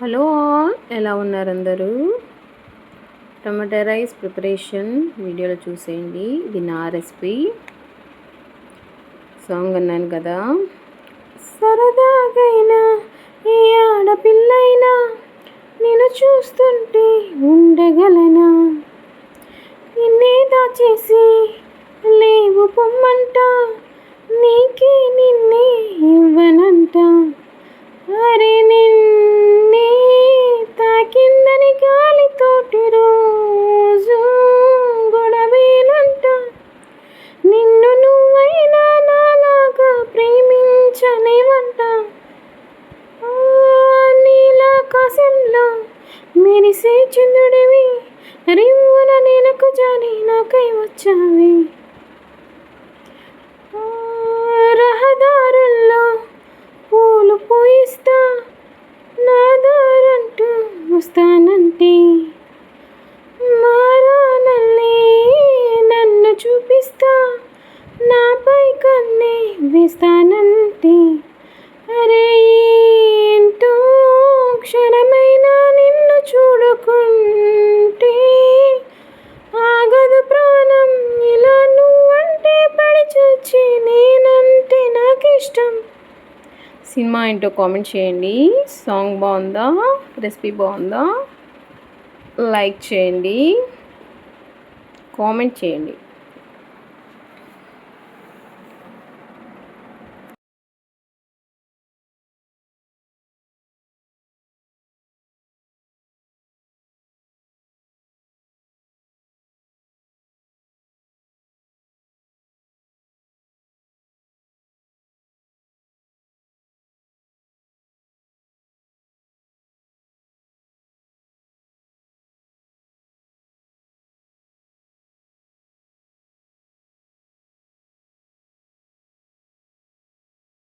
Hello all, ఎలా ఉన్నారు అందరూ? టమాటా రైస్ ప్రిపరేషన్ వీడియోలో చూసేయండి. ఇది నా రెసిపీ. సాంగ్ అన్నాను కదా, సరదాగైనా ఈ ఆడపిల్లైనా నేను చూస్తుంటే ఉండగలనా, నిన్నే దాచేసి లేవు పొమ్మంట, నీకే నిన్నే ఇవ్వనంట. అరే నిన్నే తాకిందని గాలితోటి రోజు గొడవేనంట, నిన్ను నువ్వైనా నాలాగా ప్రేమించలేవంట. నీలాకాశంలో మెరిసే చంద్రుడివి, రివ్వున నేలకు జారి నాకై వచ్చావి. రహదారుల్లో పూలు పూయిస్తా, నా దారంటూ వస్తానంటే, మారానల్లే నన్ను చూపిస్తా, నాపై కన్నే వేస్తానంటే. అరే ఏంటో క్షణమైనా నిన్ను చూడుకుంటే ఆగదు ప్రాణం, ఇలా నువ్వంటే పడి చచ్చి నేనంటే నాకిష్టం. సినిమా ఏంటో కామెంట్ చేయండి. సాంగ్ బాగుందా, రెసిపీ బాగుందా, లైక్ చేయండి, కామెంట్ చేయండి.